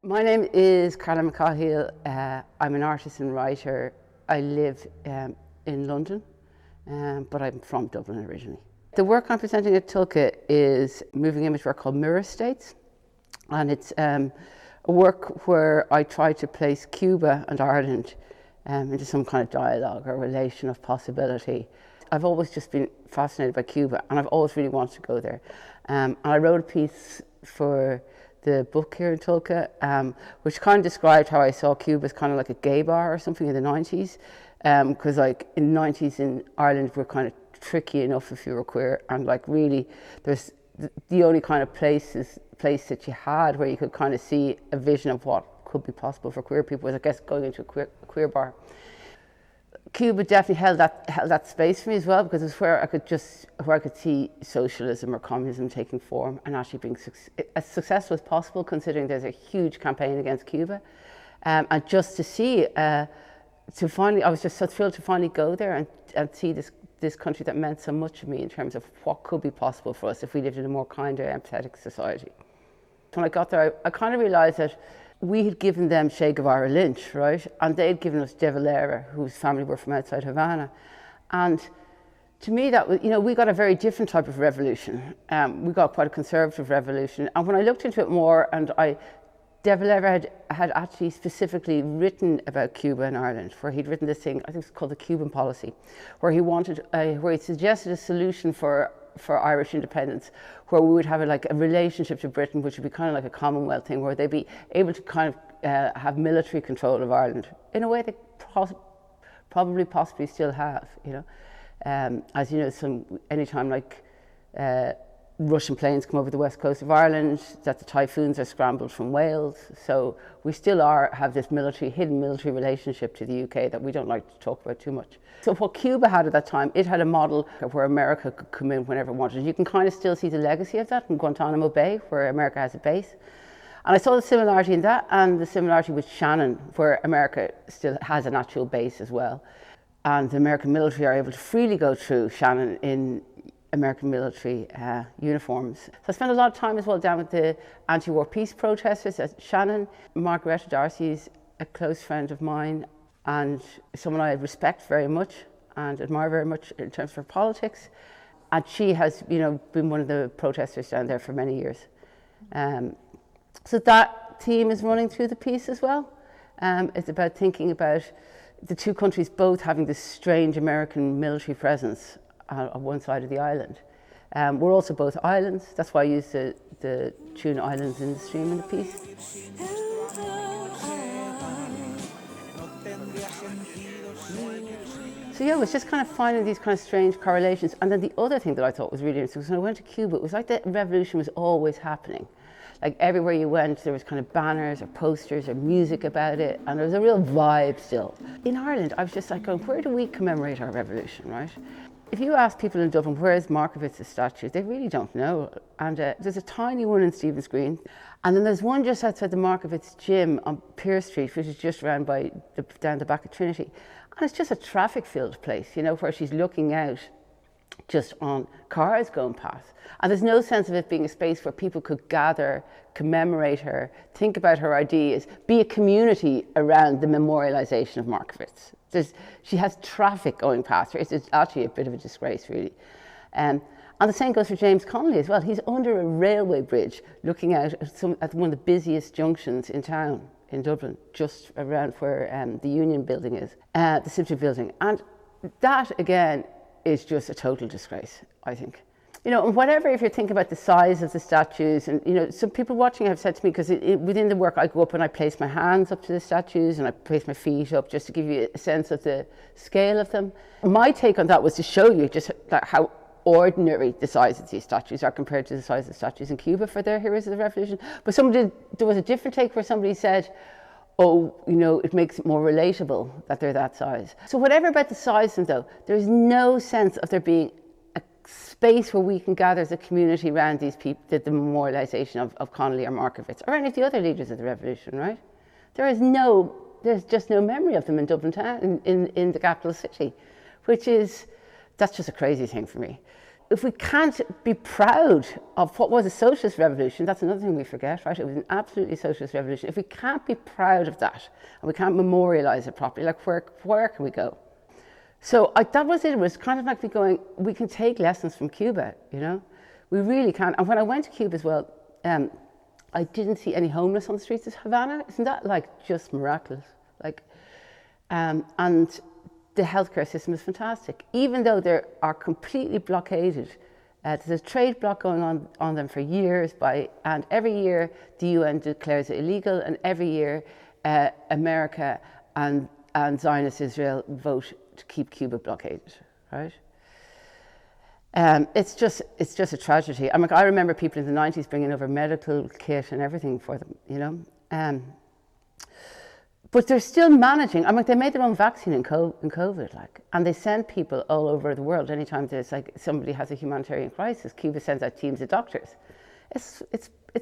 My name is Mac Cathmhaoil. I'm an artist and writer. I live in London, but I'm from Dublin originally. The work I'm presenting at TULCA is moving image work called Mirror States, and it's a work where I try to place Cuba and Ireland into some kind of dialogue or relation of possibility. I've always just been fascinated by Cuba, and I've always really wanted to go there. And I wrote a piece for the book here in TULCA, which kind of described how I saw Cuba as kind of like a gay bar or something in the 90s. Because like in the 90s in Ireland, we're kind of tricky enough if you were queer, and like really there's the only kind of place that you had where you could kind of see a vision of what could be possible for queer people was, I guess, going into a queer bar. Cuba definitely held that space for me as well, because it's where I could see socialism or communism taking form and actually being as successful as possible, considering there's a huge campaign against Cuba. And just to see, I was just so thrilled to finally go there and see this country that meant so much to me in terms of what could be possible for us if we lived in a more kinder, empathetic society. When I got there, I kind of realised that we had given them Guevara Lynch, right? And they'd given us De Valera, whose family were from outside Havana. And to me, that was, we got a very different type of revolution. We got quite a conservative revolution. And when I looked into it more, De Valera had actually specifically written about Cuba and Ireland, where he'd written this thing, I think it's called the Cuban policy, where he suggested a solution for Irish independence, where we would have a relationship to Britain, which would be kind of like a Commonwealth thing, where they'd be able to kind of have military control of Ireland in a way they possibly still have. As you know, anytime Russian planes come over the west coast of Ireland, that the typhoons are scrambled from Wales. So we still have this hidden military relationship to the UK that we don't like to talk about too much. So what Cuba had at that time, it had a model where America could come in whenever it wanted. You can kind of still see the legacy of that in Guantanamo Bay, where America has a base. And I saw the similarity in that and the similarity with Shannon, where America still has an actual base as well. And the American military are able to freely go through Shannon in American military uniforms. So I spent a lot of time as well down with the anti-war peace protesters at Shannon. Margareta Darcy's a close friend of mine and someone I respect very much and admire very much in terms of her politics. And she has, been one of the protesters down there for many years. So that theme is running through the piece as well. It's about thinking about the two countries both having this strange American military presence on one side of the island. We're also both islands. That's why I use the tune Islands in the Stream in the piece. So yeah, it was just kind of finding these kind of strange correlations. And then the other thing that I thought was really interesting was when I went to Cuba, it was like the revolution was always happening. Like everywhere you went, there was kind of banners or posters or music about it, and there was a real vibe still. In Ireland, I was just like going, where do we commemorate our revolution, right? If you ask people in Dublin, where's Markowitz's statue, they really don't know. And there's a tiny one in Stephen's Green. And then there's one just outside the Markowitz gym on Pier Street, which is just around down the back of Trinity. And it's just a traffic filled place, where she's looking out just on cars going past. And there's no sense of it being a space where people could gather, commemorate her, think about her ideas, be a community around the memorialization of Markowitz. She has traffic going past her. It's actually a bit of a disgrace, really. And the same goes for James Connolly as well. He's under a railway bridge looking out at one of the busiest junctions in town, in Dublin, just around where the Union building is, the Symphony building. And that, again, is just a total disgrace, I think. And whatever, if you think about the size of the statues, and, some people watching have said to me, because within the work I go up and I place my hands up to the statues and I place my feet up just to give you a sense of the scale of them. My take on that was to show you just how ordinary the size of these statues are compared to the size of statues in Cuba for their heroes of the revolution. But there was a different take where somebody said, it makes it more relatable that they're that size. So whatever about the size of them, though, there's no sense of there being a space where we can gather as a community around these people, the memorialization of Connolly or Markowitz or any of the other leaders of the revolution, right? There's just no memory of them in Dublin town, in the capital city, that's just a crazy thing for me. if we can't be proud of what was a socialist revolution, that's another thing we forget, right? It was an absolutely socialist revolution. If we can't be proud of that and we can't memorialize it properly, like where can we go? So that was it. It was kind of like we can take lessons from Cuba, you know? We really can. And when I went to Cuba as well, I didn't see any homeless on the streets of Havana. Isn't that like just miraculous? Like, and the healthcare system is fantastic. Even though they are completely blockaded, there's a trade block going on them for years and every year the UN declares it illegal, and every year America and Zionist Israel vote to keep Cuba blockaded, right? It's just a tragedy. I remember people in the 90s bringing over medical kit and everything for them, you know. But they're still managing. They made their own vaccine in COVID, and they send people all over the world. Anytime there's somebody has a humanitarian crisis, Cuba sends out teams of doctors. It's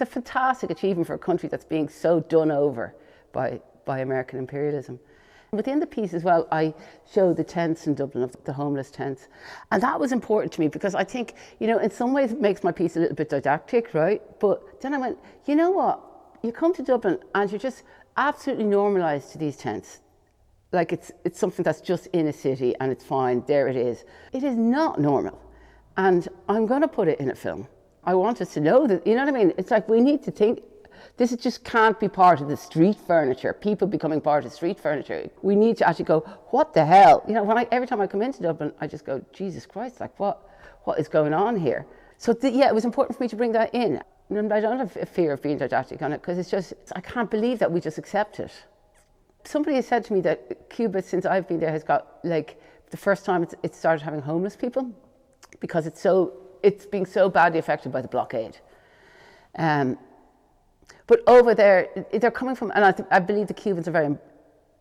a fantastic achievement for a country that's being so done over by American imperialism. Within the piece as well, I showed the tents in Dublin, of the homeless tents. And that was important to me because I think, you know, in some ways it makes my piece a little bit didactic, right? But then I went, you know what? You come to Dublin and you're just absolutely normalised to these tents. Like it's something that's just in a city and it's fine, there it is. It is not normal. And I'm going to put it in a film. I want us to know that, you know what I mean? It's like we need to think, this just can't be part of the street furniture, people becoming part of street furniture. We need to actually go, what the hell? You know, every time I come into Dublin, I just go, Jesus Christ, like what is going on here? So yeah, it was important for me to bring that in. And I don't have a fear of being didactic on it because it's just, I can't believe that we just accept it. Somebody has said to me that Cuba, since I've been there, has got like the first time it started having homeless people because it's being so badly affected by the blockade. But over there, they're coming from, and I believe the Cubans are very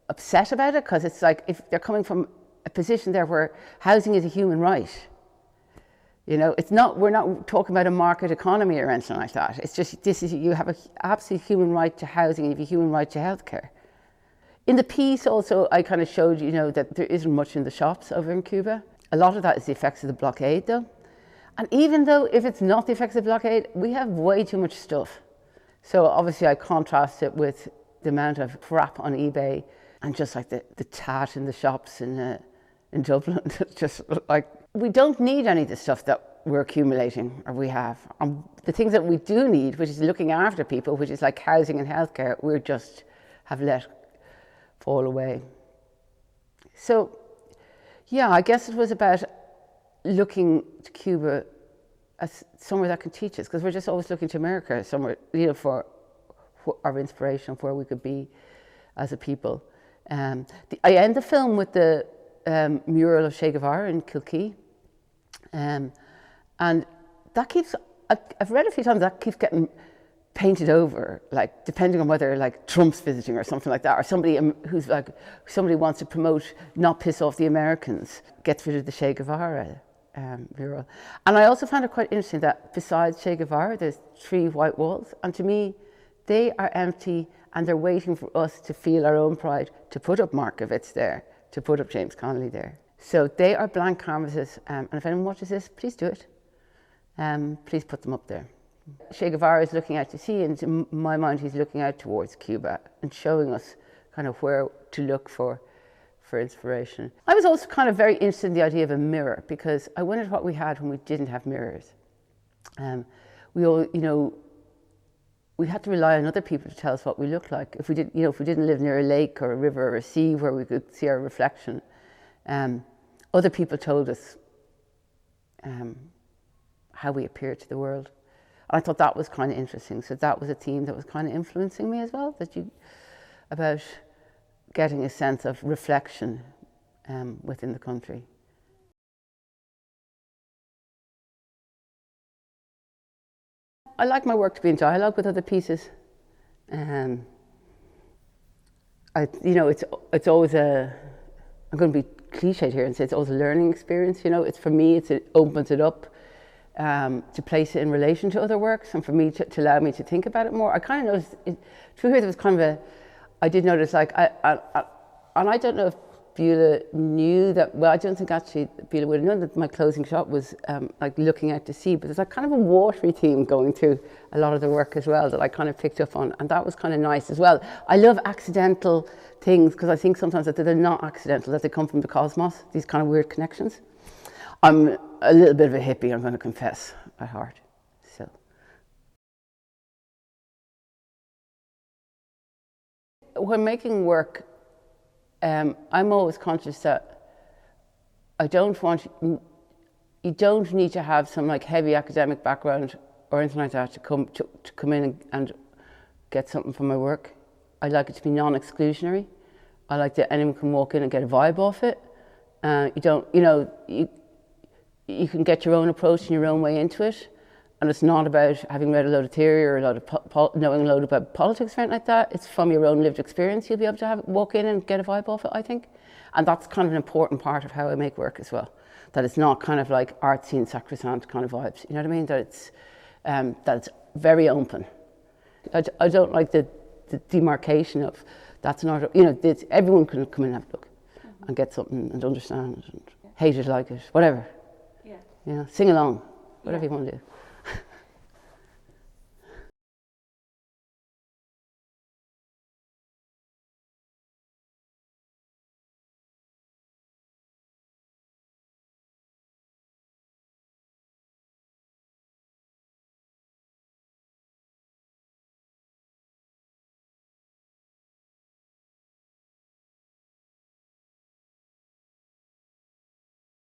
upset about it because it's like if they're coming from a position there where housing is a human right. You know, we're not talking about a market economy or anything like that. It's just, you have an absolute human right to housing and you have a human right to healthcare. In the piece also, I kind of showed, you know, that there isn't much in the shops over in Cuba. A lot of that is the effects of the blockade though. And even though if it's not the effects of the blockade, we have way too much stuff. So obviously I contrast it with the amount of crap on eBay and just like the tat in the shops in Dublin. Just like, we don't need any of the stuff that we're accumulating or we have. The things that we do need, which is looking after people, which is like housing and healthcare, we just have let fall away. So yeah, I guess it was about looking to Cuba as somewhere that can teach us, because we're just always looking to America somewhere, you know, for our inspiration, where we could be as a people. I end the film with the mural of Che Guevara in Kilkee, and that keeps, I've read a few times, that keeps getting painted over, like depending on whether like Trump's visiting or something like that, or somebody who's like, somebody wants to promote not piss off the Americans, gets rid of the Che Guevara mural. And I also found it quite interesting that besides Che Guevara, there's 3 white walls, and to me, they are empty and they're waiting for us to feel our own pride, to put up Markovitz there, to put up James Connolly there. So they are blank canvases, and if anyone watches this, please do it. Please put them up there. Che Guevara is looking out to sea, and in my mind, he's looking out towards Cuba and showing us kind of where to look for inspiration. I was also kind of very interested in the idea of a mirror, because I wondered what we had when we didn't have mirrors. We all, you know, we had to rely on other people to tell us what we looked like. If we didn't live near a lake or a river or a sea where we could see our reflection, other people told us how we appeared to the world. And I thought that was kind of interesting. So that was a theme that was kind of influencing me as well, about getting a sense of reflection within the country. I like my work to be in dialogue with other pieces. It's always I'm going to be cliched here and say it's always a learning experience. You know, it's, for me, it opens it up to place it in relation to other works, and for me to allow me to think about it more. I kind of noticed, through here, there was kind of I did notice, like, and I don't know if Beulah knew that, well, I don't think actually Beulah would have known that my closing shot was like looking out to sea, but there's like kind of a watery theme going through a lot of the work as well that I kind of picked up on, and that was kind of nice as well. I love accidental things because I think sometimes that they're not accidental, that they come from the cosmos, these kind of weird connections. I'm a little bit of a hippie, I'm going to confess, at heart. So. When making work, I'm always conscious that you don't need to have some like heavy academic background or anything like that to come in and get something from my work. I like it to be non-exclusionary. I like that anyone can walk in and get a vibe off it. You can get your own approach and your own way into it. And it's not about having read a load of theory or a load of knowing a load about politics or anything like that. It's from your own lived experience. You'll be able to walk in and get a vibe off it, I think. And that's kind of an important part of how I make work as well. That it's not kind of like artsy and sacrosanct kind of vibes. You know what I mean? That it's very open. I don't like the demarcation of that's not, everyone can come in and have a look and get something and understand and hate it, like it, whatever. Yeah. Sing along, whatever you want to do.